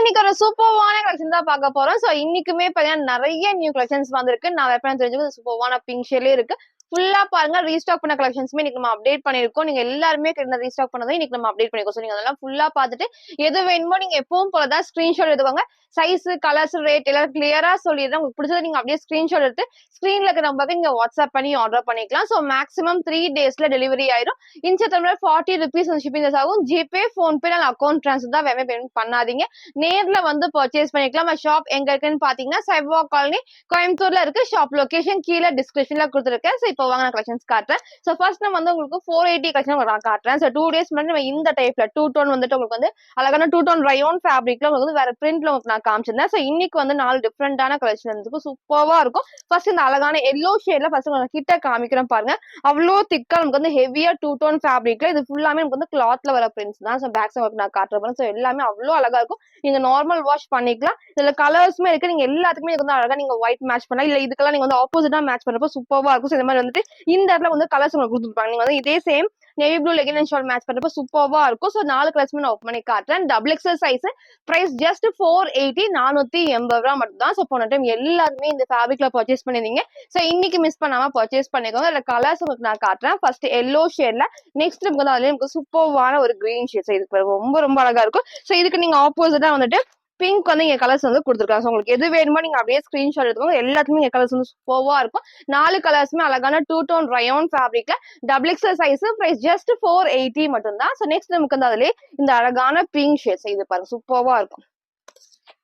இன்னைக்கு ஒரு சூப்பர்வான கலெக்ஷன் தான் பார்க்க போறோம். சோ இன்னைக்குமே பாத்தீங்கன்னா நிறைய நியூ கலெக்ஷன்ஸ் வந்திருக்கு. நான் எப்பவும் தெரிஞ்சது சூப்பர்வான பிங்க் ஷேட்லயே இருக்கு. ஃபுல்லா பாருங்க ரீஸ்டாக் பண்ண கலெக்ஷன்ஸ்மே இன்னைக்கு நம்ம அப்டேட் பண்ணிருக்கோம். நீங்க எல்லாருமே கிட்ட ரீஸ்டாக் பண்ணதை இன்னைக்கு நம்ம அப்டேட் பண்ணிருக்கோம். சோ நீங்க அதெல்லாம் ஃபுல்லா பார்த்துட்டு எது வேணுமோ நீங்க எப்பவும் போலதான் ஸ்கிரீன்ஷாட் எடுத்துவாங்க. சைஸ், கலர்ஸ், ரேட் எல்லாம் கிளியரா சொல்லிடுறேன். உங்களுக்கு பிடிச்சதை நீங்க அப்படியே ஸ்கிரீன்ஷாட் எடுத்து ஸ்கிரீன்ல இருக்கிற நம்பருக்கு நீங்க வாட்ஸ்அப் பண்ணி ஆர்டர் பண்ணிக்கலாம். சோ மேக்ஸிமம் 3 டேஸ்ல டெலிவரி ஆயிடும். Inset Tamil 40 rupees shipping charge ஆகும். ஜிபே, போன்பே அக்கௌண்ட் ட்ரான்ஸ்ஃபர் தான் வேற பேமெண்ட் பண்ணாதீங்க. நேர்ல வந்து பர்ச்சேஸ் பண்ணிக்கலாம். ஷாப் எங்க இருக்குன்னு பாத்தீங்கன்னா சைவா காலனி கோயம்புத்தூர்ல இருக்கு. ஷாப் லொகேஷன் கீழே டிஸ்கிரிப்ஷன்ல கொடுத்துருக்கேன். சோ இப்போ வாங்க நான் கலெக்ஷன்ஸ் காட்டுறேன். சோ ஃபர்ஸ்ட் நான் வந்து உங்களுக்கு 480 கலெக்ஷன் நான் காட்டுறேன். சோ 2 டேஸ் முன்னாடி நம்ம இந்த டைப்ல 2 டோன் வந்துட்டு உங்களுக்கு வந்து அழகான 2 டோன் ரயோன் ஃபேப்ரிக்ல உங்களுக்கு வந்து வேற பிரிண்ட்ல உங்களுக்கு நான் காமிச்சிருந்தேன். சோ இன்னைக்கு வந்து 4 டிஃப்ரெண்டான கலெக்ஷன் இருக்கு. சூப்பரா இருக்கும். ஃபர்ஸ்ட் இந்த அழகான எல்லோ ஷேட்ல ஃபர்ஸ்ட் நான் கிட்ட காமிக்கிறேன் பாருங்க. அவ்வளோ திக்கா நமக்கு வந்து ஹெவியா 2 டோன் ஃபேப்ரிக்ல இது ஃபுல்லாமே நமக்கு வந்து கிளாத்ல வர பிரிண்ட்ஸ் தான். சோ பேக் சைடு நான் காட்டுறேன். சோ எல்லாமே அவ்வளோ அழகா இருக்கும். நீங்க நார்மல் வாஷ் பண்ணிக்கலாம். இதுல கலர்ஸ்மே இருக்கு. நீங்க எல்லாத்துக்குமே இது வந்து அழகா நீங்க ஒயிட் மேட்ச் பண்ணலாம். இல்ல இதுக்கெல்லாம் நீங்க வந்து ஆப்போசிட்டா மேட்ச் பண்றப்போ சூப்பரா இருக்கும். இந்த மாதிரி வந்துட்டு இந்த இடத்துல வந்து கலர்ஸ் உங்களுக்கு கொடுத்துருப்பாங்க. நீங்க வந்து இதே same navy blue legging and shawl match பண்றப்ப சூப்பரா இருக்கும். சோ 4 கலர்ஸ்மே நான் ஓப்பன் பண்ணி காட்டுறேன். Double XL size, price just 480 480 ரூபா மட்டும் தான். சோ போன டைம் எல்லாருமே இந்த ஃபேப்ரிக்ல பர்ச்சேஸ் பண்ணிருந்தீங்க. சோ இன்னைக்கு மிஸ் பண்ணாம பர்ச்சேஸ் பண்ணிக்கோங்க. இதுல கலர்ஸ் உங்களுக்கு நான் காட்டுறேன். ஃபர்ஸ்ட் எல்லோ ஷேட்ல, நெக்ஸ்ட் நமக்கு வந்து அதுல நமக்கு சூப்பர்வான ஒரு கிரீன் ஷேட். இதுக்கு ரொம்ப ரொம்ப அழகா இருக்கும். சோ இதுக்கு நீங்க ஆப்போசிட்டா வந்துட்டு பிங்க் வந்து இங்க கலர்ஸ் வந்து கொடுத்துருக்காங்க. சோ உங்களுக்கு எது வேணுமோ நீங்க அப்படியே ஸ்கிரீன்ஷாட் எடுத்துக்கோங்க. எல்லாத்துக்குமே இங்க கலர்ஸ் வந்து சூப்பர்வா இருக்கும். 4 கலர்ஸ்மே அழகான 2 டோன் ரயோன் ஃபேப்ரிக்ல double XL size, price just 480 மட்டும் தான். சோ நெக்ஸ்ட் நமக்கு வந்து அதுல இந்த அழகான பிங்க் ஷேட். இது பாருங்க சூப்பர்வா இருக்கும்.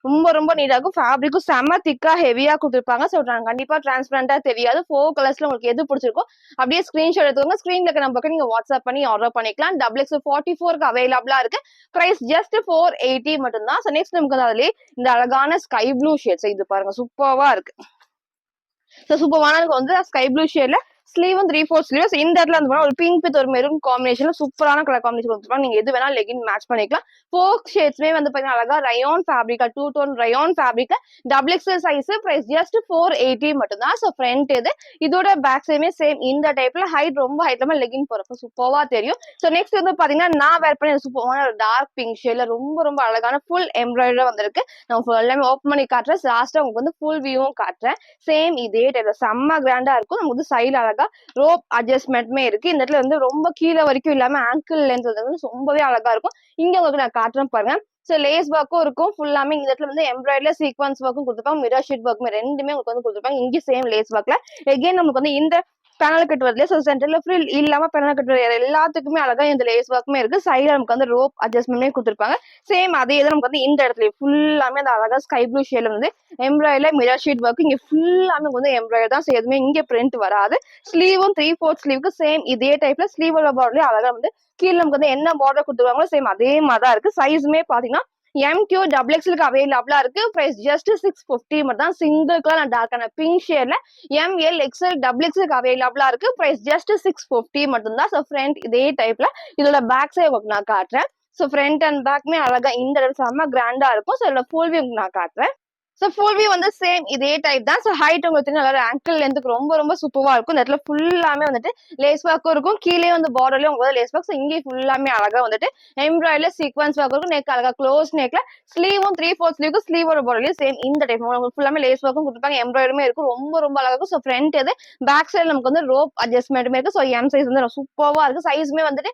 ரொம்ப ரொம்ப நீட்டா இருக்கும். ஃபேப்ரிக்கும் செம்ம திக்கா ஹெவியா கொடுத்துருப்பாங்க. ஸோ கண்டிப்பா டிரான்ஸ்பரண்டா தெரியாது. 4 கலர்ஸ்ல உங்களுக்கு எது பிடிச்சிருக்கோ அப்படியே ஸ்கிரீன்ஷாட் எடுத்துக்கோங்க. ஸ்கிரீன்ல இருக்க நம்பருக்கு நீங்க வாட்ஸ்அப் பண்ணி ஆர்டர் பண்ணிக்கலாம். டபுள் எக்ஸ் 44க்கு அவைலபிளா இருக்கு. பிரைஸ் ஜஸ்ட் 480 மட்டும் தான். ஸோ நெக்ஸ்ட் நமக்கு வந்து அதுலயே இந்த அழகான ஸ்கை ப்ளூ ஷேட்ஸ். இது பாருங்க சூப்பர்வா இருக்கு. ஸோ சூப்பர்வான வந்து ஸ்கை ப்ளூ ஷேட்ல ஸ்லீவும் 3/4 ஸ்லீவ்ஸ். இந்த இடத்துல வந்து ஒரு பிங்க் வித் ஒரு மெரூன் காம்பினேஷன்ல சூப்பரான கலர் காம்பினேஷன் கொடுத்துருப்பாங்க. நீங்க எது வேணா லெகின் மேட்ச் பண்ணிக்கலாம். 4 ஷேட்ஸ்மே வந்து பாத்தீங்கன்னா அழகா ரயோன் ஃபேப்ரிக்கா 2 tone rayon fabric double XL size, price just 480 மட்டும் தான். ஸோ ஃப்ரண்ட் இது இதோட பேக் சைடுமே சேம் இந்த டைப்ல ஹைட் ரொம்ப ஹைட்ல லெகின் போறப்ப சூப்பர்வா தெரியும். ஸோ நெக்ஸ்ட் வந்து பாத்தீங்கன்னா நான் வேர் பண்ணி சூப்பரான ஒரு டார்க் பிங்க் ஷேட்ல ரொம்ப ரொம்ப அழகான ஃபுல் எம்ப்ராய்டரி வந்திருக்கு. நான் எல்லாமே ஓப்பன் பண்ணி காட்டுறேன். லாஸ்டா உங்களுக்கு வந்து ஃபுல் வியூவும் காட்டுறேன். சேம் இதே டைப்ல செம்ம கிராண்டா இருக்கும். நமக்கு வந்து சைடு அழகா ரோப் அட்ஜஸ்ட்மெண்ட்மே இருக்கு. இந்த இடத்துல வந்து ரொம்ப கீழே வரைக்கும் இல்லாம ஆங்கிள் லென்த் வந்து ரொம்பவே அழகா இருக்கும். இங்க உங்களுக்கு நான் காட்டுறேன் பாருங்க. சோ லேஸ் ஒர்க்கும் இருக்கும். ஃபுல்லாமே இந்த இடத்துல வந்து எம்ப்ராய்டரி சீக்வன்ஸ் ஒர்க்கும் கொடுத்துருப்பாங்க. மிரர் ஷீட் ஒர்க்குமே ரெண்டுமே உங்களுக்கு வந்து கொடுத்துருப்பாங்க. இங்க சேம் லேஸ் ஒர்க்ல எகைன் நமக்கு வந்து இந்த பேனல் கட் வரல. ஸோ சென்டர்ல ஃப்ரில் இல்லாம பேனல் கட் எல்லாத்துக்குமே அழகா இந்த லேஸ் ஒர்க்குமே இருக்கு. சைடுல நமக்கு வந்து ரோப் அட்ஜஸ்ட்மெண்ட்மே கொடுத்துருப்பாங்க. சேம் அதே தான் நமக்கு வந்து இந்த இடத்துல ஃபுல்லாமே அந்த அழகா ஸ்கை ப்ளூ ஷேட்ல வந்து எம்ப்ராய்டரி மிரர் ஷீட் ஒர்க் இங்க ஃபுல்லாமே வந்து எம்ப்ராய்டரி தான். ஸோ எதுவுமே இங்க பிரிண்ட் வராது. ஸ்லீவும் 3/4 ஸ்லீவுக்கு சேம் இதே டைப்ல ஸ்லீவோட பார்டர்லயே அழகா வந்து கீழே நமக்கு வந்து என்ன பார்டர் கொடுத்துருவாங்களோ சேம் அதே மாதிரி தான் இருக்கு. சைஸுமே பாத்தீங்கன்னா MQ டபுள் எக்ஸ்எலுக்கு அவைலபிளா இருக்கு. பிரைஸ் ஜஸ்ட் 650 மட்டும் தான். சிங்கிள்க்குலாம் நான் டார்க்கான பிங்க் ஷேட்ல ML XL டபுள் எக்ஸ்எலுக்கு அவைலபிளா இருக்கு. பிரைஸ் ஜஸ்ட் 650 மட்டும் தான். ஸோ ஃப்ரண்ட் இதே டைப்ல இதோட பேக் சைடு நான் காட்டுறேன். ஸோ ஃப்ரண்ட் அண்ட் பேக்மே அழகா இந்த இடத்துல செம்ம கிராண்டா இருக்கும். ஸோ இதோட ஃபுல் வியூ நான் காட்டுறேன். ஸோ ஃபுல் வியூ வந்து சேம் இதே டைப் தான். ஸோ ஹைட் உங்களுக்கு நல்லா ஆங்கிள் லென்த்துக்கு ரொம்ப ரொம்ப சூப்பரா இருக்கும். இந்த இடத்துல ஃபுல்லாமே வந்துட்டு லேஸ் ஒர்க்கும் இருக்கும். கீழே வந்து பார்டர்லயும் உங்களுக்கு லேஸ் ஒர்க். ஸோ இங்கே ஃபுல்லாமே அழகா வந்துட்டு எம்ப்ராய்டரி சீக்வன்ஸ் ஒர்க் இருக்கும். நெக் அழகா க்ளோஸ் நெக்ல ஸ்லீவும் 3/4 ஸ்லீவுக்கு ஸ்லீவோட பார்டர்லயும் சேம் இந்த டைப் உங்களுக்கு ஃபுல்லாமே லேஸ் ஒர்க்கும் கொடுத்துருப்பாங்க. எம்ப்ராய்டரியுமே இருக்கும். ரொம்ப ரொம்ப அழகா இருக்கும். ஸோ ஃப்ரண்ட் இது பேக் சைடு நமக்கு வந்து ரோப் அட்ஜஸ்ட்மெண்ட்டுமே இருக்கு. ஸோ எம் சைஸ் வந்து சூப்பரா இருக்கு. சைஸுமே வந்துட்டு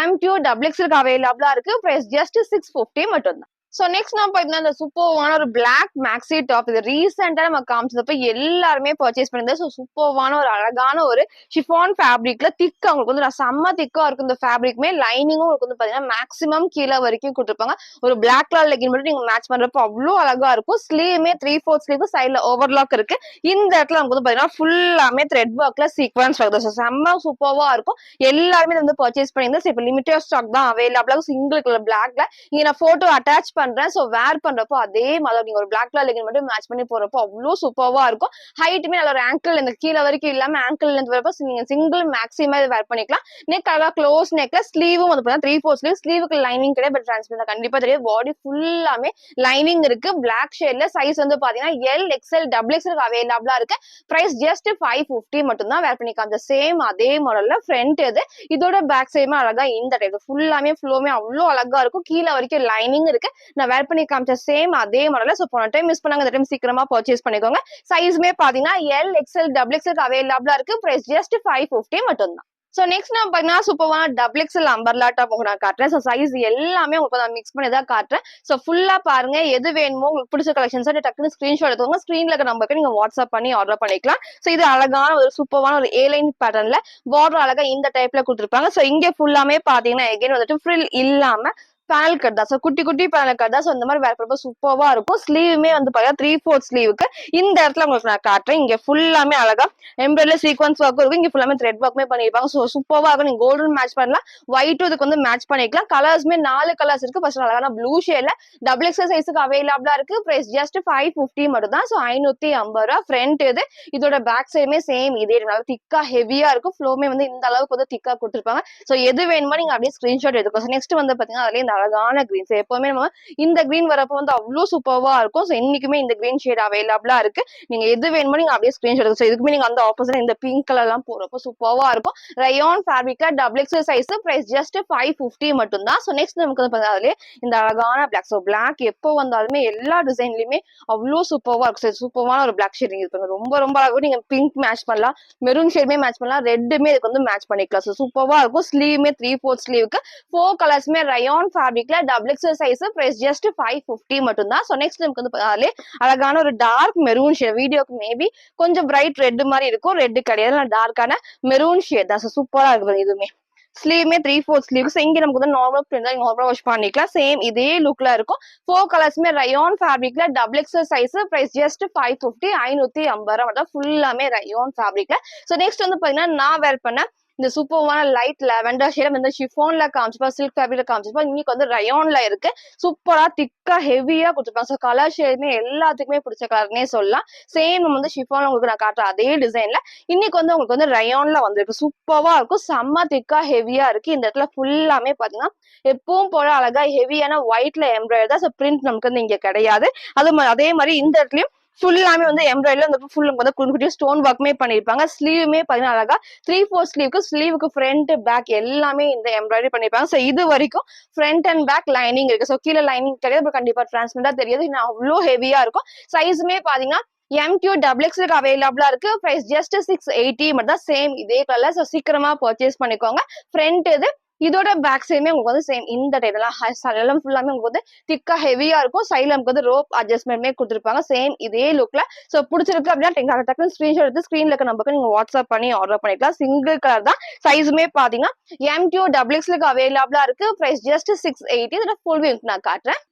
MQ டபுள் எக்ஸ்எலுக்கு அவைலபிளா இருக்கு. பிரைஸ் ஜஸ்ட் 650 மட்டும் தான். சோ நெக்ஸ்ட் நான் பாத்தீங்கன்னா இந்த சூப்பர்வான ஒரு பிளாக் மேக்ஸி டாப். இது ரீசெண்டா நம்ம காமிச்சதப்ப எல்லாருமே பர்ச்சேஸ் பண்ணிருந்தோம். ஸோ சூப்பர்வான ஒரு அழகான ஒரு ஷிஃபான் ஃபேப்ரிக்ல திக் உங்களுக்கு வந்து செம்ம திக்கா இருக்கும். இந்த ஃபேப்ரிக்மே லைனிங்கும் உங்களுக்கு வந்து பாத்தீங்கன்னா மேக்ஸிமம் கீழே வரைக்கும் கொடுத்துருப்பாங்க. ஒரு பிளாக் கலர் லெகின் மட்டும் நீங்க மேட்ச் பண்றப்போ அவ்வளவு அழகா இருக்கும். ஸ்லீவுமே 3/4 ஸ்லீவ் சைட்ல ஓவர்லாக் இருக்கு. இந்த இடத்துல நமக்கு வந்து பாத்தீங்கன்னா ஃபுல்லாமே த்ரெட் ஒர்க்ல சீக்வன்ஸ் வருது. ஸோ செம்ம சூப்பர்வா இருக்கும். எல்லாருமே வந்து பர்ச்சேஸ் பண்ணியிருந்தோம். இப்ப லிமிடெட் ஸ்டாக் தான் அவைலபிளா சிங்கிள் கலர் பிளாக்ல இங்க நான் போட்டோ அட்டாச் பண்றேன். சோ வேர் பண்றப்போ அதே மாதிரி நீங்க ஒரு பிளாக் கலர் லெகின் மட்டும் மேட்ச் பண்ணி போறப்போ அவ்வளவு சூப்பர்வா இருக்கும். ஹைட்டுமே நல்ல ஒரு ஆங்கிள் இந்த கீழே வரைக்கும் இல்லாம ஆங்கிள் லென்த் வரப்போ நீங்க சிங்கிள் மேக்ஸிமா வேர் பண்ணிக்கலாம். நெக் அழகா க்ளோஸ் நெக்ல ஸ்லீவும் வந்து 3/4 ஸ்லீவ். ஸ்லீவுக்கு லைனிங் கிடையாது. பட் டிரான்ஸ்பரண்ட் கண்டிப்பா தெரியும். பாடி ஃபுல்லாமே லைனிங் இருக்கு. பிளாக் ஷேட்ல சைஸ் வந்து பாத்தீங்கன்னா L XL டபுள் எக்ஸ்எலுக்கு அவைலபிளா இருக்கு. பிரைஸ் ஜஸ்ட் 550 மட்டும் தான். வேர் பண்ணிக்கலாம். அந்த சேம் அதே மாடல்ல ஃப்ரண்ட் இது இதோட பேக் சைடுமே அழகா இந்த டைப் ஃபுல்லாமே ஃப்ளோமே அவ்வளவு அழகா இருக்கும். கீழே வரைக்கும் லைனிங் இருக்கு. நான் வேர் பண்ணி காமிச்ச சேம் அதே மாடல. சோ போன டைம் மிஸ் பண்ணாங்க, இந்த டைம் சீக்கிரமா பர்ச்சேஸ் பண்ணிக்கோங்க. சைஸ்மே பாத்தீங்கன்னா எல், எக்ஸ்எல், டபுள் எக்ஸ்எல் அவைலபிளா இருக்கு. பிரைஸ் ஜஸ்ட் 550 மட்டும் தான். சோ நெக்ஸ்ட் நம்ம பாத்தீங்கன்னா சூப்பரான டபுள் எக்ஸ்எல் அம்பர்லா டாப் உங்களுக்கு நான் காட்டுறேன். சோ சைஸ் எல்லாமே உங்களுக்கு நான் மிக்ஸ் பண்ணி தான் காட்டுறேன். சோ ஃபுல்லா பாருங்க, எது வேணுமோ உங்களுக்கு பிடிச்ச கலெக்ஷன்ஸ் டக்குனு ஸ்கிரீன்ஷாட் எடுத்துக்கோங்க. ஸ்கிரீன்ல இருக்க நம்பருக்கு நீங்க வாட்ஸ்அப் பண்ணி ஆர்டர் பண்ணிக்கலாம். சோ இது அழகான ஒரு சூப்பரான ஒரு ஏலைன் பேட்டர்ன்ல பார்டர் அழகா இந்த டைப்ல கொடுத்துருப்பாங்க. சோ இங்க ஃபுல்லாமே பாத்தீங்கன்னா எகைன் வந்துட்டு ஃப்ரில் இல்லாம பேனல் கட் தான். சோ குட்டி குட்டி பேனல் கட் தான். சோ இந்த மாதிரி வேற ரொம்ப சூப்பரா இருக்கும். ஸ்லீவுமே வந்து பாத்தீங்கன்னா 3/4 ஸ்லீவுக்கு இந்த இடத்துல உங்களுக்கு நான் காட்டுறேன். இங்க ஃபுல்லாமே அழகா எம்ப்ராய்டரி சீக்வன்ஸ் ஒர்க் இருக்கும். இங்க ஃபுல்லாமே த்ரெட் ஒர்க்மே பண்ணிருப்பாங்க. சோ சூப்பரா இருக்கும். நீங்க கோல்டன் மேட்ச் பண்ணலாம், ஒயிட்டும் இதுக்கு வந்து மேட்ச் பண்ணிக்கலாம். கலர்ஸ்மே 4 கலர்ஸ் இருக்கு. ஃபர்ஸ்ட் அழகான ப்ளூ ஷேட்ல டபுள் எக்ஸ்எல் சைஸுக்கு அவைலபிளா இருக்கு. பிரைஸ் ஜஸ்ட் 550 மட்டும் தான். சோ 550 ரூபா. ஃப்ரண்ட் இது, இதோட பேக் சைடுமே சேம் இதே நல்லா திக்கா ஹெவியா இருக்கும். ஃப்ளோமே வந்து இந்த அளவுக்கு வந்து திக்கா கொடுத்துருப்பாங்க. சோ எது வேணுமோ நீங்க அப்படியே ஸ்கிரீன்ஷாட் எடுத்துக்கோ. நெக்ஸ்ட் வந்து பாத்தீங்கன்னா அதுலயே இந்த அழகான கிரீன். எப்பவுமே நம்ம இந்த கிரீன் வரப்போ வந்து அவ்வளவு சூப்பர்வா இருக்கும். சோ இன்னைக்குமே இந்த கிரீன் ஷேட் அவைலபிளா இருக்கு. நீங்க எது வேணுமோ நீங்க அப்படியே ஸ்கிரீன்ஷாட் எடுத்து. சோ இதுக்குமே நீங்க அந்த ஆப்போசிட் இந்த பிங்க் கலர் எல்லாம் போறப்போ சூப்பர்வா இருக்கும். ரயான் ஃபேப்ரிக்ல double XL size. Price just 550 மட்டும் தான். சோ நெக்ஸ்ட் நமக்கு வந்து அதுலயே இந்த அழகான பிளாக். சோ பிளாக் எப்போ வந்தாலுமே எல்லா டிசைன்லயுமே அவ்வளவு சூப்பர்வா இருக்கும். சூப்பரான ஒரு பிளாக் ஷேட் இருக்கு. ரொம்ப ரொம்ப அழகா நீங்க பிங்க் மேட்ச் பண்ணலாம், மெரூன் ஷேடுமே மேட்ச் பண்ணலாம், ரெட்டுமே இதுக்கு வந்து மேட்ச் பண்ணிக்கலாம். சோ சூப்பர்வா இருக்கும். ஸ்லீவ்மே 3/4 ஸ்லீவுக்கு 4 கலர்ஸ்மே ரயான் ஃபேப்ரிக்ல double XL size. Price just 550 மட்டும் தான். சோ நெக்ஸ்ட் நமக்கு வந்து அதுலயே அழகான ஒரு டார்க் மெரூன் ஷேட். வீடியோக்கு மேபி கொஞ்சம் பிரைட் ரெட் மாதிரி இருக்கும். ரெட் கிடையாது, டார்க்கான மெரூன் ஷேட் தான். சூப்பரா இருக்கு. இதுவுமே ஸ்லீவ்மே 3/4 ஸ்லீவ். இங்க நமக்கு வந்து நார்மல் பிரிண்ட் தான், நார்மலா வாஷ் பண்ணிக்கலாம். சேம் இதே லுக்ல இருக்கும். 4 கலர்ஸ்மே ரயான் ஃபேப்ரிக்ல double XL size. Price just 550 550 ரூபா. ஃபுல்லாமே ரயான் ஃபேப்ரிக்ல. சோ நெக்ஸ்ட் வந்து பாத்தீங்கன்னா நான் வேர் பண்ண இந்த சூப்பரான லைட் லெவெண்டர் ஷேட் வந்து ஷிஃபான்ல காமிச்சிப்பா, சில்க் ஃபேப்ரிக்ல காமிச்சிப்பா. இன்னைக்கு வந்து ரயான்ல இருக்கு. சூப்பரா திக்கா ஹெவியா கொடுத்துருப்பாங்க. ஸோ கலர் ஷேடுமே எல்லாத்துக்குமே பிடிச்ச கலர்னே சொல்லலாம். சேம் நம்ம வந்து ஷிஃபான்ல உங்களுக்கு நான் காட்டுற அதே டிசைன்ல இன்னைக்கு வந்து உங்களுக்கு வந்து ரயான்ல வந்திருக்கு. சூப்பரா இருக்கும். செம்ம திக்கா ஹெவியா இருக்கு. இந்த இடத்துல ஃபுல்லாமே பாத்தீங்கன்னா எப்பவும் போல அழகா ஹெவியான ஒயிட்ல எம்ப்ராய்டரி தான். ஸோ பிரிண்ட் நமக்கு வந்து இங்க கிடையாது. அதே மாதிரி இந்த இடத்துலயும் ஃபுல்லாமே வந்து எம்ப்ராய்டரி அந்த ஃபுல் வந்து குட்டி குட்டி ஸ்டோன் ஒர்க்மே பண்ணிருப்பாங்க. ஸ்லீவுமே பாத்தீங்கன்னா அழகா 3/4 ஸ்லீவுக்கு ஃப்ரண்ட் பேக் எல்லாமே இந்த எம்ப்ராய்டரி பண்ணிருப்பாங்க. சோ இது வரைக்கும் ஃப்ரண்ட் அண்ட் பேக் லைனிங் இருக்கு. சோ கீழே லைனிங் கிடையாது, கண்டிப்பா டிரான்ஸ்பரண்டா தெரியாது. இன்னும் அவ்வளோ ஹெவியா இருக்கும். சைஸுமே பாத்தீங்கன்னா MQ டபுள் எக்ஸ்எல் அவைலபிளா இருக்கு. பிரைஸ் ஜஸ்ட் 680 மட்டும் தான். சேம் இதே கலர். சோ சீக்கிரமா பர்ச்சேஸ் பண்ணிக்கோங்க. ஃப்ரண்ட் இது, இதோட பேக் சைடுமே உங்களுக்கு வந்து சேம் இந்த டைப் எல்லாம் ஃபுல்லாமே உங்களுக்கு வந்து திக்கா ஹெவியா இருக்கும். சைட்ல நமக்கு வந்து ரோப் அட்ஜஸ்ட்மெண்ட்மே கொடுத்துருப்பாங்க. சேம் இதே லுக்ல. சோ பிடிச்சிருக்கு அப்படின்னா டக்குனு ஸ்கிரீன்ஷாட் எடுத்து ஸ்கிரீன்ல இருக்க நம்பருக்கு நீங்க வாட்ஸ்அப் பண்ணி ஆர்டர் பண்ணிக்கலாம். சிங்கிள் கலர் தான். சைஸுமே பாத்தீங்கன்னா MQ டபுள் எக்ஸ்எல் அவைலபிளா இருக்கு. Price just 680. இதோட ஃபுல் வியூ நான் காட்டுறேன்.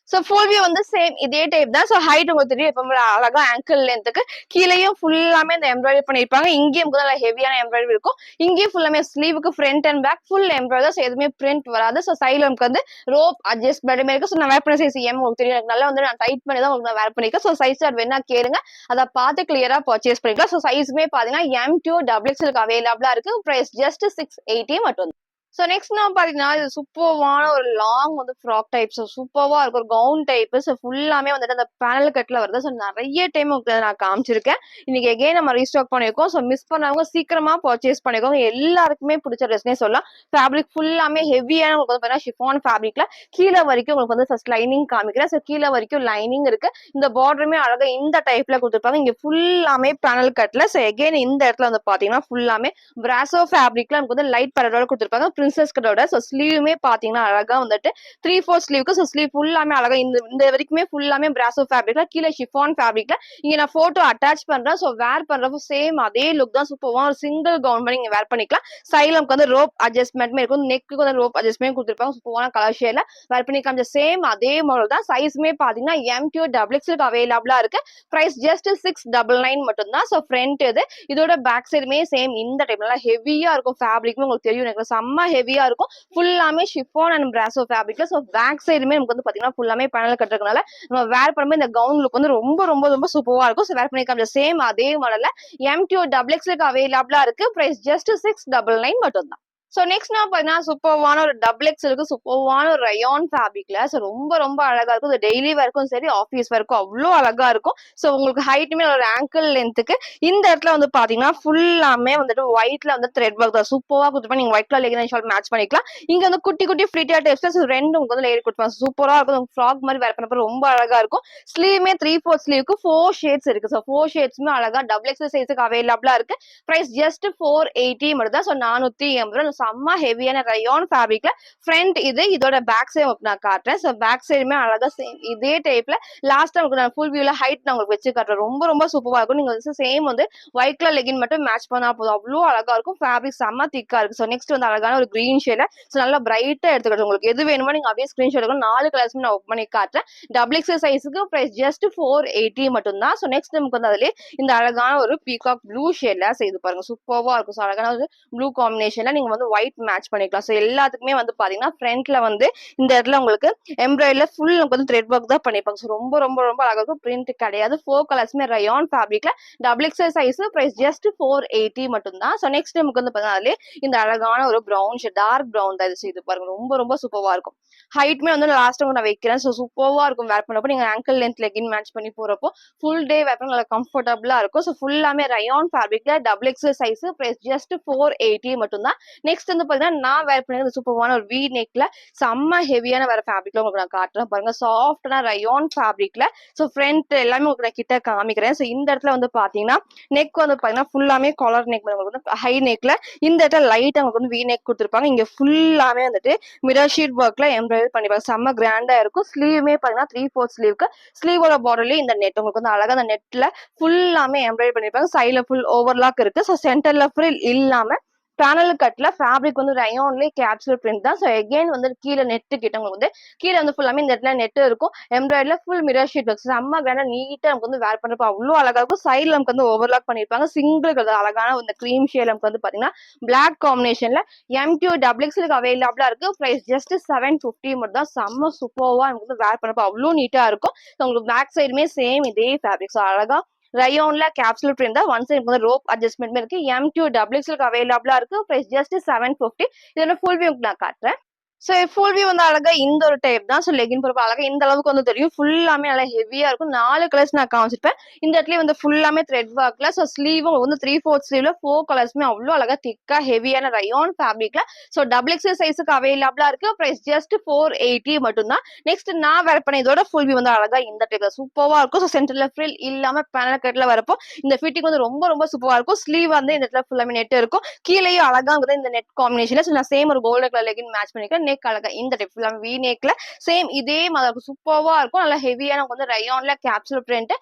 சோ ஃபுல் வியூ வந்து சேம் இதே டைப் தான். சோ ஹைட் உங்களுக்கு தெரியும் எப்பவுமே அழகா ஆங்கிள் லென்த்துக்கு கீழேயும் ஃபுல்லாமே இந்த எம்ப்ராய்டரி பண்ணிருப்பாங்க. இங்கேயும் நல்லா ஹெவியான எம்ப்ராய்டரி இருக்கும். இங்கேயும் ஃபுல்லாமே ஸ்லீவுக்கு front and back full embroidery. So எதுவுமே பிரிண்ட் வராது. சோ சைட்ல நமக்கு வந்து ரோப் அட்ஜஸ்ட்மெண்ட் இருக்கு. சோ நான் வேர் பண்ண சைஸ் M உங்களுக்கு தெரியும். எனக்கு நல்லா வந்து நான் டைட் பண்ணி தான் உங்களுக்கு நான் வேர் பண்ணிருக்கேன். சோ சைஸ் சார்ட் வேணா கேளுங்க, அதை பார்த்து கிளியரா பர்ச்சேஸ் பண்ணிக்கலாம். சோ சைஸுமே பாத்தீங்கன்னா M2 டபுள் எக்ஸ்எல் அவைலபிளா இருக்கு. பிரைஸ் ஜஸ்ட் 680 மட்டும். சோ நெக்ஸ்ட் நான் பாத்தீங்கன்னா இது சூப்பர்வான ஒரு லாங் வந்து ஃப்ராக் டைப். ஸோ சூப்பர்வா இருக்கும். ஒரு கவுன் டைப். ஸோ ஃபுல்லாமே வந்துட்டு அந்த பேனல் கட்ல வருது. ஸோ நிறைய டைம் நான் காமிச்சிருக்கேன். இன்னைக்கு எகைன் நம்ம ரீஸ்டாக் பண்ணிருக்கோம். ஸோ மிஸ் பண்ணவங்க சீக்கிரமா பர்ச்சேஸ் பண்ணிக்கோங்க. எல்லாருக்குமே பிடிச்ச ட்ரெஸ்னே சொல்லலாம். ஃபேப்ரிக் ஃபுல்லாமே ஹெவியான உங்களுக்கு வந்து பாத்தீங்கன்னா ஷிஃபான் ஃபேப்ரிக்ல கீழே வரைக்கும் உங்களுக்கு வந்து ஃபர்ஸ்ட் லைனிங் காமிக்கிறேன். ஸோ கீழே வரைக்கும் லைனிங் இருக்கு. இந்த பார்டருமே அழகா இந்த டைப்ல கொடுத்துருப்பாங்க. இங்க ஃபுல்லாமே பேனல் கட்ல. ஸோ எகைன் இந்த இடத்துல வந்து பாத்தீங்கன்னா ஃபுல்லாமே பிராசோ ஃபேப்ரிக்ல நமக்கு வந்து லைட் பலரோட கொடுத்துருப்பாங்க. பிரின்சஸ் கட்டோட. சோ ஸ்லீவுமே பாத்தீங்கன்னா அழகா வந்துட்டு 3/4 ஸ்லீவுக்கு. சோ ஸ்லீவ் ஃபுல்லாமே அழகா இந்த வரைக்குமே ஃபுல்லாமே பிராசோ ஃபேப்ரிக்ல, கீழே ஷிஃபான் ஃபேப்ரிக்ல. இங்க நான் போட்டோ அட்டாச் பண்றேன். சோ வேர் பண்றப்போ சேம் அதே லுக் தான். சூப்பர்வா ஒரு சிங்கிள் கவுன் பண்ணி நீங்க வேர் பண்ணிக்கலாம். சைட்ல நமக்கு வந்து ரோப் அட்ஜஸ்ட்மெண்ட்மே இருக்கும். நெக்கு வந்து ரோப் அட்ஜஸ்ட்மெண்ட் கொடுத்துருப்பாங்க. சூப்பர்வான கலர் ஷேட்ல வேர் பண்ணி காமிச்ச சேம் அதே மாடல் தான். சைஸுமே பாத்தீங்கன்னா M2 டபுள் எக்ஸ்எல் அவைலபிளா இருக்கு. பிரைஸ் ஜஸ்ட் 699 மட்டும் தான். சோ ஃப்ரண்ட் இது, இதோட பேக் சைடுமே சேம் இந்த டைப் நல்லா ஹெவியா இருக்கும். ஃபேப்ரிக்மே உங்களுக்கு தெரியும், எனக்கு செம்ம ஹெவியா இருக்கும். ஃபுல்லாமே ஷிஃபான் அண்ட் பிராசோ ஃபேப்ரிக்ல. சோ பேக் சைடுமே நமக்கு வந்து பாத்தீங்கன்னா ஃபுல்லாமே பேனல் கட்டுறதுனால நம்ம வேர் பண்ணும்போது இந்த கவுன் லுக் வந்து ரொம்ப ரொம்ப ரொம்ப சூப்பரா இருக்கும். சோ வேர் பண்ணி காமிச்ச சேம் அதே மாடல்ல M2 டபுள் எக்ஸ்எல் அவைலபிளா இருக்கு. பிரைஸ் ஜஸ்ட் 699 மட்டும் தான். சோ நெக்ஸ்ட் நான் பாத்தீங்கன்னா சூப்பர்வான ஒரு டபுள் எக்ஸ் இருக்கு, சூப்பர்வான ஒரு ரயான் ஃபேப்ரிக்ல. சோ ரொம்ப ரொம்ப அழகா இருக்கும். இது டெய்லி வேர்க்கும் சரி, ஆஃபீஸ் வேர்க்கும் அவ்வளோ அழகா இருக்கும். சோ உங்களுக்கு ஹைட்டுமே ஒரு ஆங்கிள் லென்த்துக்கு இந்த இடத்துல வந்து பாத்தீங்கன்னா ஃபுல்லாமே வந்துட்டு ஒயிட்ல வந்து த்ரெட் ஒர்க் தான் சூப்பரா கொடுத்துருப்பாங்க. நீங்க white colour legging short match பண்ணிக்கலாம். இங்க வந்து குட்டி குட்டி ஃபிளிட்டா டைப்ஸ் ரெண்டு உங்களுக்கு வந்து லேயர் கொடுப்பாங்க. சூப்பரா இருக்கும். ஃப்ராக் மாதிரி வேர் பண்ணப்ப ரொம்ப அழகா இருக்கும். ஸ்லீவ்மே 3/4 ஸ்லீவுக்கு 4 ஷேட்ஸ் இருக்கு. சோ 4 ஷேட்ஸ்மே அழகா டபுள் எக்ஸ் சைஸுக்கு அவைலபிளா இருக்கு. பிரைஸ் ஜஸ்ட் 480 மட்டும் தான். ஸோ 480 செம்ம ஹெவியான ரயான் ஃபேப்ரிக்ல ஃப்ரண்ட் இது. இதோட பேக் சைடு உங்களுக்கு நான் காட்டுறேன். ஸோ பேக் சைடுமே அழகா சேம் இதே டைப்ல லாஸ்ட் உங்களுக்கு நான் ஃபுல் வியூல ஹைட் நான் உங்களுக்கு வச்சு காட்டுறேன். ரொம்ப ரொம்ப சூப்பரா இருக்கும். நீங்க வந்து சேம் வந்து ஒயிட் கலர் லெகின் மட்டும் மேட்ச் பண்ணா போதும். அவ்வளோ அழகா இருக்கும். ஃபேப்ரிக் செம்ம திக்கா இருக்கு. ஸோ நெக்ஸ்ட் வந்து அழகான ஒரு கிரீன் ஷேட்ல ஸோ நல்லா பிரைட்டா எடுத்துக்கிட்டு உங்களுக்கு எது வேணுமோ நீங்க அப்படியே ஸ்கிரீன்ஷாட் எடுக்கணும். 4 கலர்ஸ்மே நான் ஒர்க் பண்ணி காட்டுறேன். டபுள் எக்ஸ் சைஸுக்கு பிரைஸ் ஜஸ்ட் 480 மட்டும் தான். ஸோ நெக்ஸ்ட் நமக்கு வந்து அதுல இந்த அழகான ஒரு பீகாக் ப்ளூ ஷேட்ல செய்து பாருங்க. சூப்பர்வா இருக்கும். ஸோ அழகான ஒரு ப்ளூ காம்பினேஷன்ல நீங்க வந்து ஒயிட் மேட்ச் பண்ணிக்கலாம். ஸோ எல்லாத்துக்குமே வந்து பாத்தீங்கன்னா ஃப்ரண்ட்ல வந்து இந்த இடத்துல உங்களுக்கு எம்ப்ராய்டரியில ஃபுல் நமக்கு வந்து த்ரெட் ஒர்க் தான் பண்ணிருப்பாங்க. ஸோ ரொம்ப ரொம்ப ரொம்ப அழகா இருக்கும். பிரிண்ட் கிடையாது. 4 கலர்ஸ்மே ரயான் ஃபேப்ரிக்ல double X size price just 480 மட்டும் தான். ஸோ நெக்ஸ்ட் நமக்கு வந்து பாத்தீங்கன்னா இந்த அழகான ஒரு ப்ரௌன் ஷேட் டார்க் ப்ரௌன் தான் இது செய்து பாருங்க. ரொம்ப ரொம்ப சூப்பர்வா இருக்கும். ஹைட்மே வந்து லாஸ்ட் நான் வைக்கிறேன். ஸோ சூப்பர்வா இருக்கும் வேர் பண்ணப்போ. நீங்க ஆங்கிள் லென்த் லெகின் மேட்ச் பண்ணி போறப்போ ஃபுல் டே வேர் பண்ண நல்லா கம்ஃபர்டபுளா இருக்கும். ஸோ ஃபுல்லாமே ரயான் ஃபேப்ரிக்ல double X size price just 480 மட்டும் தான். நெக்ஸ்ட் வந்து பாத்தீங்கன்னா நான் வேர் பண்ணி சூப்பர்வான ஒரு வி நெக்ல செம்ம ஹெவியான வேற ஃபேப்ரிக்ல உங்களுக்கு நான் காட்டுறேன் பாருங்க. சாஃப்டான ரயான் ஃபேப்ரிக்ல ஸோ ஃப்ரண்ட் எல்லாமே உங்களுக்கு நான் கிட்ட காமிக்கிறேன். ஸோ இந்த இடத்துல வந்து பாத்தீங்கன்னா நெக் வந்து பாத்தீங்கன்னா ஃபுல்லாமே காலர் நெக் உங்களுக்கு வந்து ஹை நெக்ல இந்த இடத்துல லைட் உங்களுக்கு வந்து வி நெக் கொடுத்துருப்பாங்க. இங்க ஃபுல்லாமே வந்துட்டு மிரர் ஷீட் ஒர்க்ல எம்ப்ராய்டரி பண்ணிப்பாங்க. செம்ம கிராண்டா இருக்கும். ஸ்லீவுமே பாத்தீங்கன்னா 3/4 ஸ்லீவ்க்கு ஸ்லீவோட பார்டர்லயே இந்த நெட் உங்களுக்கு வந்து அழகா அந்த நெட்ல ஃபுல்லாமே எம்ப்ராய்டரி பண்ணிருப்பாங்க. சைட்ல ஃபுல் ஓவர்லாக் இருக்கு. ஸோ சென்டர்ல ஃபுல் இல்லாம பேனல் கட்ல ஃபேப்ரிக் வந்து ரயான்லயே கேப்சூல் பிரிண்ட் தான். ஸோ எகைன் வந்து கீழே நெட்டு கிட்ட உங்களுக்கு வந்து கீழே வந்து ஃபுல்லாமே இந்த இடத்துல நெட் இருக்கும். எம்ப்ராய்டரில ஃபுல் மிரர் ஷீட் ஒர்க் செம்ம கிராண்டா நீட்டா நமக்கு வந்து வேர் பண்றப்ப அவ்வளோ அழகா இருக்கும். சைட்ல நமக்கு வந்து ஓவர்லாக் பண்ணிருப்பாங்க. சிங்கிள் கலர் அழகான இந்த கிரீம் ஷேட் நமக்கு வந்து பாத்தீங்கன்னா பிளாக் காம்பினேஷன்ல M2 டபுள் எக்ஸ்எல் அவைலபிளா இருக்கு. பிரைஸ் ஜஸ்ட் 750 மட்டும் தான். செம்ம சூப்பர்வா நமக்கு வந்து வேர் பண்ணப்ப அவ்வளோ நீட்டா இருக்கும். உங்களுக்கு பேக் சைடுமே சேம் இதே ஃபேப்ரிக். ஸோ அழகா ரயோன்ல கேப்சூல் பிரிண்ட் தான். ஒன் சைடு வந்து ரோப் அட்ஜஸ்ட்மெண்ட் இருக்கு. M2 டபுள் எக்ஸ்எல் அவைலபிளா இருக்கு. Price just 750. இதோட ஃபுல் வியூ நான் காட்டுறேன். சோ ஃபுல் வியூ வந்து அழகா இந்த ஒரு டைப் தான். சோ லெகின் போறப்ப அழகா இந்த அளவுக்கு வந்து தெரியும். ஃபுல்லாமே நல்லா ஹெவியா இருக்கும். 4 கலர்ஸ் நான் காமிச்சிருப்பேன். இந்த இடத்துல வந்து ஃபுல்லாமே த்ரெட் ஒர்க்ல சோ ஸ்லீவும் வந்து 3/4 ஸ்லீவ்ல 4 கலர்ஸ்மே அவ்வளோ அழகா திக்கா ஹெவியான ரயான் ஃபேப்ரிக்ல சோ டபுள் எக்ஸ்எல் சைஸுக்கு அவைலபிளா இருக்கு. பிரைஸ் ஜஸ்ட் 480 மட்டும் தான். நெக்ஸ்ட் நான் வேர் பண்ண இதோட ஃபுல் வியூ வந்து அழகா இந்த டைப்ல சூப்பரா இருக்கும். சோ சென்டர்ல ஃப்ரில் இல்லாம பேனல் கட்ல வரப்போ இந்த ஃபிட்டிங் வந்து ரொம்ப ரொம்ப சூப்பரா இருக்கும். ஸ்லீவ் வந்து இந்த இடத்துல ஃபுல்லாமே நெட் இருக்கும். கீழேயும் அழகா வந்து இந்த நெட் காம்பினேஷன்ல நான் சேம் ஒரு கோல்டன் கலர் லெகின் மேட்ச் பண்ணிருக்கேன். நெக் அழகா இந்த டைப் ஃபுல்லாமே வி நெக்ல சேம் இதே மாதிரி சூப்பர்வா இருக்கும். நல்லா ஹெவியான நமக்கு வந்து ரயான்ல capsule print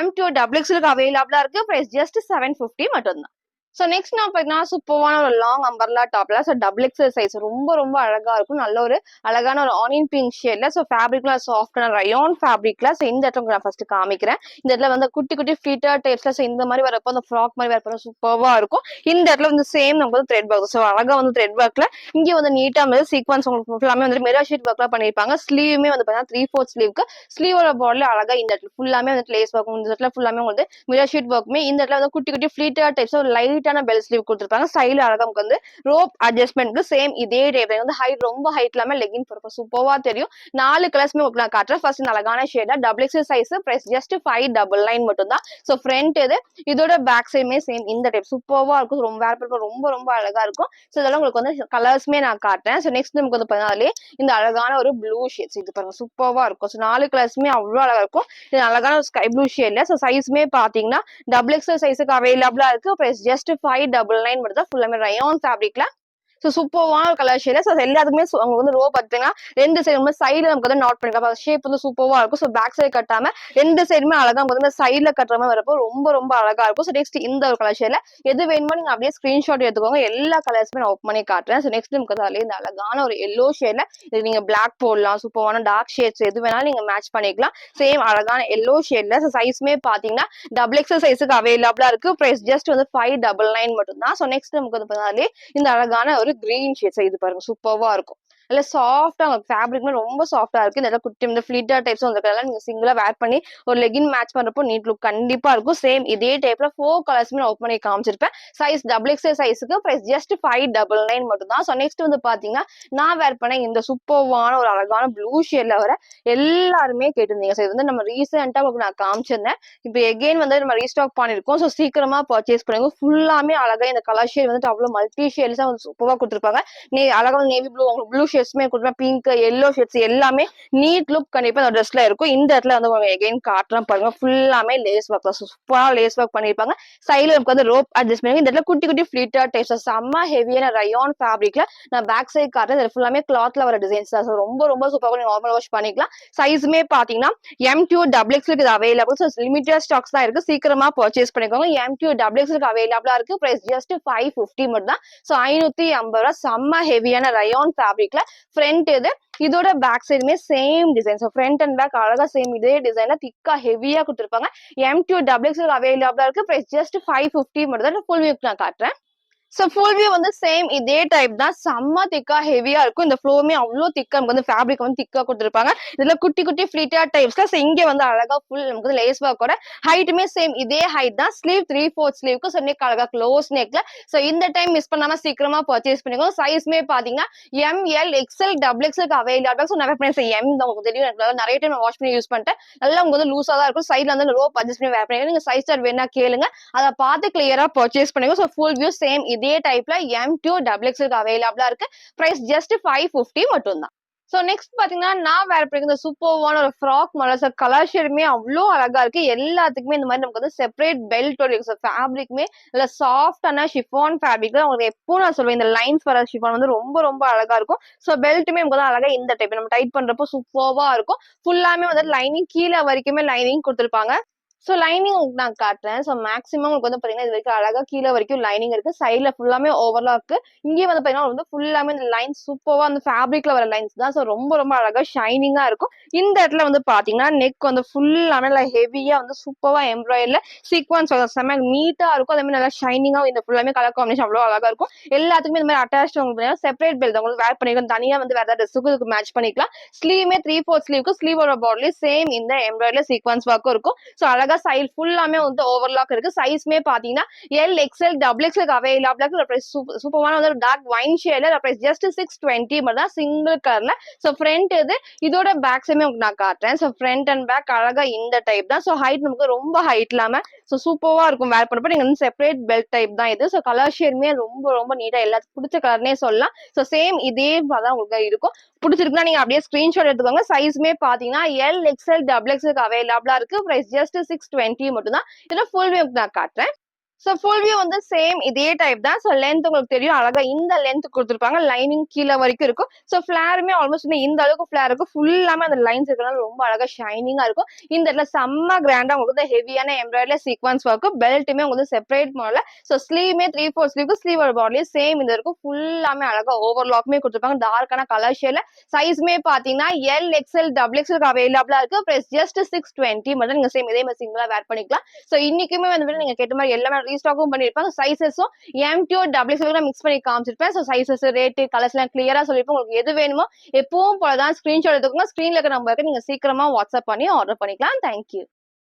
M2 double XL அவைலபிளா இருக்கு. பிரைஸ் ஜஸ்ட் 750 மட்டும் தான். சோ நெக்ஸ்ட் நான் பாத்தீங்கன்னா சூப்பரான ஒரு லாங் அம்பர்லா டாப்ல சோ டபுள் எக்ஸ்எல் சைஸ் ரொம்ப ரொம்ப அழகா இருக்கும். நல்ல ஒரு அழகான ஒரு ஆனியன் பிங்க் ஷேட்ல சோ ஃபேப்ரிக்லாம் சாஃப்டான ரயான் ஃபேப்ரிக்ல சோ இந்த இடத்துல நான் ஃபர்ஸ்ட் காமிக்கிறேன். இந்த இடத்துல வந்து குட்டி குட்டி ஃபிளிட்டர் டைப்ஸ்ல சோ இந்த மாதிரி வரப்போ அந்த ஃப்ராக் மாதிரி வரப்போ சூப்பர்வா இருக்கும். இந்த இடத்துல வந்து சேம் நமக்கு வந்து த்ரெட் ஒர்க் சோ அழகா வந்து த்ரெட் ஒர்க்ல இங்க வந்து நீட்டா வந்து சீக்வன்ஸ் உங்களுக்கு ஃபுல்லாமே வந்து மிரர் ஷீட் ஒர்க்லாம் பண்ணிருப்பாங்க. ஸ்லீவுமே வந்து பாத்தீங்கன்னா 3/4 ஸ்லீவ்க்கு ஸ்லீவோட பார்டர்ல அழகா இந்த இடத்துல ஃபுல்லாமே வந்து லேஸ் ஒர்க் இந்த இடத்துல ஃபுல்லாமே வந்து மிரர் ஷீட் ஒர்க்குமே இந்த இடத்துல வந்து குட்டி குட்டி ஃபிளிட்டர் டைப்ஸ் ஒரு லைட்டான பெல் ஸ்லீவ் கொடுத்துருப்பாங்க. சைடுல அழகா நமக்கு வந்து ரோப் அட்ஜஸ்ட்மெண்ட் சேம் இதே டைப் வந்து ஹைட் ரொம்ப ஹைட் இல்லாம லெகின் போறப்ப சூப்பர்வா தெரியும். 4 கலர்ஸ்மே உங்களுக்கு நான் காட்டுறேன். ஃபர்ஸ்ட் இந்த அழகான ஷேடா double XL size price just 599 மட்டும் தான். சோ ஃப்ரண்ட் இது இதோட பேக் சைடுமே சேம் இந்த டைப் சூப்பர்வா இருக்கும். ரொம்ப வேர் பண்றப்ப ரொம்ப ரொம்ப அழகா இருக்கும். சோ இதெல்லாம் உங்களுக்கு வந்து கலர்ஸ்மே நான் காட்டுறேன். சோ நெக்ஸ்ட் நமக்கு வந்து பாத்தீங்கன்னா இந்த அழகான ஒரு ப்ளூ ஷேட்ஸ் இது பாருங்க சூப்பர்வா இருக்கும். சோ 4 கலர்ஸ்மே அவ்வளவு அழகா இருக்கும். இது அழகான ஒரு ஸ்கை ப்ளூ ஷேட்ல சோ சைஸ்மே பாத்தீங்கன்னா டபுள் எக்ஸ்எல் சைஸுக்கு அவைலபிளா இருக்கு. பிரைஸ் ஜஸ்ட் 599 மட்டும் தான். ஃபுல்லாமே ரயான் ஃபேப்ரிக்ல சோ சூப்பர்வான கலர் ஷேட். சோ எல்லாத்துக்குமே அவங்க வந்து ரோ பாத்தீங்கன்னா ரெண்டு சைடு சைடுல நமக்கு வந்து நாட் பண்ணிக்கலாம். ஷேப் வந்து சூப்பர்வா இருக்கும். சோ பேக் சைடு கட்டாம ரெண்டு சைடுமே அழகா நமக்கு வந்து சைடுல கட்டுற மாதிரி வரப்போ ரொம்ப ரொம்ப அழகா இருக்கும். சோ நெக்ஸ்ட் இந்த ஒரு கலர் ஷேட்ல எது வேணுமோ நீங்க அப்படியே ஸ்கிரீன்ஷாட் எடுத்துக்கோங்க. எல்லா கலர்ஸுமே நான் ஓப்பன் பண்ணி காட்டுறேன். சோ நெக்ஸ்ட் நமக்கு வந்து இந்த அழகான ஒரு எல்லோ ஷேட்ல இது நீங்க பிளாக் போடலாம். சூப்பர்வான டார்க் ஷேட்ஸ் எது வேணாலும் நீங்க மேட்ச் பண்ணிக்கலாம். சேம் அழகான எல்லோ ஷேட்ல சோ சைஸ்மே பாத்தீங்கன்னா டபுள் எக்ஸ்எல் சைஸுக்கு அவைலபிளா இருக்கு. பிரைஸ் ஜஸ்ட் வந்து 599 மட்டும் தான். சோ நெக்ஸ்ட் நமக்கு வந்து இந்த அழகான ஒரு கிரீன் ஷேட்ஸ் இது பாருங்க சூப்பர்வா இருக்கும். நல்ல சாஃப்டா உங்களுக்கு ஃபேப்ரிக்மே ரொம்ப சாஃப்டா இருக்கு. இந்த இடத்துல குட்டி இந்த ஃபிளிட்டர் டைப்ஸும் வந்திருக்கிறதுனால நீங்க சிங்கிளா வேர் பண்ணி ஒரு லெகின் மேட்ச் பண்றப்போ நீட் லுக் கண்டிப்பா இருக்கும். சேம் இதே டைப்ல 4 கலர்ஸ்மே நான் ஓப்பன் பண்ணி காமிச்சிருப்பேன். சைஸ் டபுள் எக்ஸ்எல் சைஸுக்கு பிரைஸ் ஜஸ்ட் 599 மட்டும் தான். ஸோ நெக்ஸ்ட் வந்து பாத்தீங்கன்னா நான் வேர் பண்ண இந்த சூப்பர்வான ஒரு அழகான ப்ளூ ஷேட்ல வர எல்லாருமே கேட்டிருந்தீங்க. ஸோ இது வந்து நம்ம ரீசெண்டா உங்களுக்கு நான் காமிச்சிருந்தேன். இப்போ எகெயின் வந்து நம்ம ரீஸ்டாக் பண்ணிருக்கோம். ஸோ சீக்கிரமா பர்ச்சேஸ் பண்ணுங்க. ஃபுல்லாமே அழகா இந்த கலர் ஷேட் வந்துட்டு அவ்வளவு மல்டி ஷேட்ஸா வந்து சூப்பரா கொடுத்துருப்பாங்க. அழகா நேவி ப்ளூ உங்களுக்கு ப்ளூ ஷேட்ஸ்மே கொடுப்பேன். பிங்க் எல்லோ ஷேட்ஸ் எல்லாமே நீட் லுக் கண்டிப்பா இந்த ட்ரெஸ்ல இருக்கும். இந்த இடத்துல வந்து உங்களுக்கு எகெயின் காட்டுறேன் பாருங்க. ஃபுல்லாமே லேஸ் ஒர்க் சூப்பரா லேஸ் ஒர்க் பண்ணிருப்பாங்க. சைடுல நமக்கு வந்து ரோப் அட்ஜஸ்ட் பண்ணி இந்த இடத்துல குட்டி குட்டி ஃபிளிட்டர் டைப்ஸ் செம்ம ஹெவியான ரயான் ஃபேப்ரிக்ல நான் பேக் சைடு காட்டுறேன். இது ஃபுல்லாமே கிளாத்ல வர டிசைன்ஸ் தான். ரொம்ப ரொம்ப சூப்பரா நீங்க நார்மல் வாஷ் பண்ணிக்கலாம். சைஸுமே பாத்தீங்கன்னா M2 டபுள் எக்ஸ் இது அவைலபிள். ஸோ லிமிட்டட் ஸ்டாக்ஸ் தான் இருக்கு. சீக்கிரமா பர்ச்சேஸ் பண்ணிக்கோங்க. M2 டபுள் எக்ஸ் அவைலபிளா இருக்கு. பிரைஸ் ஜஸ்ட் 550 மட்டும் தான். ஸோ 550 ரூபாய் செம்ம ஹெவியான ரயான் ஃபேப்ரிக்ல ஃப்ரண்ட் இது இதோட பேக் சைடுமே same design. So front and back அழகா சேம் இதே டிசைன்ல திக்கா ஹெவியா கொடுத்துருப்பாங்க. M2 டபுள் எக்ஸ் அவைலபிளா இருக்கு. பிரைஸ் ஜஸ்ட் 550 மட்டும் தான். ஃபுல் வியூ நான் காட்டுறேன். ஸோ ஃபுல் வியூ வந்து சேம் இதே டைப் தான். செம்ம திக்கா ஹெவியா இருக்கும். இந்த ஃப்ளோமே அவ்வளோ திக்கா நமக்கு வந்து ஃபேப்ரிக் வந்து திக்கா கொடுத்துருப்பாங்க. இதுல குட்டி குட்டி ஃபிளிட்டர் டைப்ஸ்ல இங்க வந்து அழகா ஃபுல் நமக்கு வந்து லேஸ் ஒர்க்கோட ஹைட்டுமே சேம் இதே ஹைட் தான். ஸ்லீவ் 3/4 ஸ்லீவ்க்கு ஸோ நெக் அழகா க்ளோஸ் நெக்ல. ஸோ இந்த டைம் மிஸ் பண்ணாம சீக்கிரமா பர்ச்சேஸ் பண்ணிக்கோங்க. சைஸ்மே பாத்தீங்கன்னா ML XL double XL available. So நிறைய பேர் M தான் உங்களுக்கு தெரியும். எனக்கு நிறைய டைம் வாஷ் பண்ணி யூஸ் பண்ணிட்டேன். நல்லா உங்களுக்கு வந்து லூஸா தான் இருக்கும். சைட்ல வந்து ரோப் அட்ஜஸ்ட் பண்ணி வேர் பண்ணி நீங்க சைஸ் சார்ட் வேணா கேளுங்க. அதை பார்த்து கிளியரா பர்ச்சேஸ் பண்ணிக்கோ. ஸோ ஃபுல் வியூ சேம் இதே டைப்ல M2 டபுள் எக்ஸ்எல் அவைலபிளா இருக்கு. பிரைஸ் ஜஸ்ட் 550 மட்டும் தான். சோ நெக்ஸ்ட் பாத்தீங்கன்னா நான் வேர் பண்ணிருக்க இந்த சூப்பர்வான ஒரு ஃப்ராக் மாடல். கலர் ஷேடுமே அவ்வளோ அழகா இருக்கு. எல்லாத்துக்குமே இந்த மாதிரி நமக்கு வந்து செப்பரேட் பெல்ட் இருக்கு. ஃபேப்ரிக்மே இல்ல சாஃப்டான ஷிஃபான் ஃபேப்ரிக் தான். உங்களுக்கு எப்போ நான் சொல்லுவேன் இந்த லைன்ஸ் வர ஷிஃபான் வந்து ரொம்ப ரொம்ப அழகா இருக்கும். ஸோ பெல்ட்டுமே நமக்கு வந்து அழகா இந்த டைப் நம்ம டைட் பண்றப்போ சூப்பர்வா இருக்கும். ஃபுல்லாமே வந்து லைனிங் கீழே வரைக்குமே லைனிங் கொடுத்துருப்பாங்க. ஸோ லைனிங் உங்களுக்கு நான் காட்டுறேன். ஸோ மேக்ஸிமம் உங்களுக்கு வந்து பாத்தீங்கன்னா இது வரைக்கும் அழகா கீழே வரைக்கும் லைனிங் இருக்கு. சைட்ல ஃபுல்லாமே ஓவர்லாக்கு. இங்கே வந்து பாத்தீங்கன்னா வந்து ஃபுல்லாமே இந்த லைன்ஸ் சூப்பரா அந்த ஃபேப்ரிக்ல வர லைன்ஸ் தான். ஸோ ரொம்ப ரொம்ப அழகா ஷைனிங்கா இருக்கும். இந்த இடத்துல வந்து பாத்தீங்கன்னா நெக் வந்து ஃபுல்லாமே நல்லா ஹெவியா வந்து சூப்பரா எம்ப்ராய்டர்ல சீக்வன்ஸ் செம்ம நீட்டா இருக்கும். அதே மாதிரி நல்லா ஷைனிங்கா இந்த ஃபுல்லாமே கலர் காம்பினேஷன் அவ்வளோ அழகா இருக்கும். எல்லாத்துக்குமே இந்த மாதிரி அட்டாச் உங்களுக்கு செப்பரேட் பெல்ட் உங்களுக்கு வேர் பண்ணிக்கலாம். தனியா வந்து வேற ட்ரெஸ்ஸுக்கு மேட்ச் பண்ணிக்கலாம். ஸ்லீவ்மே 3/4 ஸ்லீவ்க்கு ஸ்லீவோட பாட்லி சேம் இந்த எம்ப்ராய்டர்ல சீக்வன்ஸ் ஒர்க்கும் இருக்கும். ஸோ அழகா சைடு ஃபுல்லாமே வந்து ஓவர்லாக் இருக்கு. சைஸ்மே பாத்தீங்கன்னா LXL டபுள் எக்ஸ்எல் அவைலபிளா இருக்கு. சூப்பரான வந்து டார்க் வைன் ஷேட்ல பிரைஸ் ஜஸ்ட் 620 மட்டும் தான் சிங்கிள் கலர்ல. ஸோ ஃப்ரண்ட் இதோட பேக் சைடுமே உங்களுக்கு நான் காட்டுறேன். ஸோ ஃப்ரண்ட் அண்ட் பேக் அழகா இந்த டைப் தான். ஸோ ஹைட் நமக்கு ரொம்ப ஹைட் இல்லாம ஸோ சூப்பரா இருக்கும் வேர் பண்ணப்போ. நீங்க வந்து செப்பரேட் பெல்ட் டைப் தான் இது. ஸோ கலர் ஷேடுமே ரொம்ப ரொம்ப நீட்டா எல்லாத்துக்கும் பிடிச்ச கலர்னே சொல்லலாம். ஸோ சேம் இதே தான் உங்களுக்கு இருக்கும். பிடிச்சிருக்குன்னா நீங்க அப்படியே ஸ்கிரீன்ஷாட் எடுத்துக்கோங்க. சைஸ்மே பாத்தீங்கன்னா LXL டபுள் எக்ஸ்எல் அவைலபிளா இருக்கு. பிரைஸ் ஜஸ்ட் 620 மட்டும் தான். இதுல ஃபுல் வியூ நான் காட்டுறேன். ஸோ ஃபுல் வியூ வந்து சேம் இதே டைப் தான். ஸோ லென்த் உங்களுக்கு தெரியும் அழகா இந்த லென்த் கொடுத்துருப்பாங்க. லைனிங் கீழே வரைக்கும் இருக்கும். ஸோ ஃபிளாருமே ஆல்மோஸ்ட் இந்த அளவுக்கு ஃபிளார் இருக்கும். ஃபுல்லாமே அந்த லைன்ஸ் இருக்கிறனால ரொம்ப அழகா ஷைனிங்கா இருக்கும். இந்த இடத்துல செம்ம கிராண்டா உங்களுக்கு ஹெவியான எம்ப்ராய்டரி சீக்வன்ஸ் ஒர்க்கும் பெல்ட்டுமே உங்களுக்கு செப்பரேட் மாடல. ஸோ ஸ்லீவ்மே 3/4 ஸ்லீவ்க்கு ஸ்லீவோட பாடியும் சேம் இந்த இருக்கும். ஃபுல்லாமே அழகா ஓவர்லாக்குமே கொடுத்துருப்பாங்க. டார்க்கான கலர் ஷேட்ல. சைஸ்மே பாத்தீங்கன்னா LXL டபுள் எக்ஸ்எல் அவைலபிளா இருக்கு. பிரைஸ் ஜஸ்ட் 620 மட்டும். நீங்க சேம் இதே மாதிரி சிங்கிளா வேர் பண்ணிக்கலாம். ஸோ இன்னைக்குமே வந்து நீங்க கேட்ட மாதிரி எல்லாமே ரீஸ்டாக்கும் பண்ணிருப்பாங்க. சைஸஸும் M2 டபுள் எக்ஸ்எல் மிக்ஸ் பண்ணி காமிச்சிருப்பேன். ஸோ சைஸஸ் ரேட் கலர்ஸ் எல்லாம் கிளியரா சொல்லிருப்போம். உங்களுக்கு எது வேணுமோ எப்பவும் போலதான் ஸ்கிரீன்ஷாட் எடுத்துக்கோங்க. ஸ்கிரீன்ல இருக்க நம்பருக்கு நீங்க சீக்கிரமா வாட்ஸ்அப் பண்ணி ஆர்டர் பண்ணிக்கலாம். தேங்க்யூ.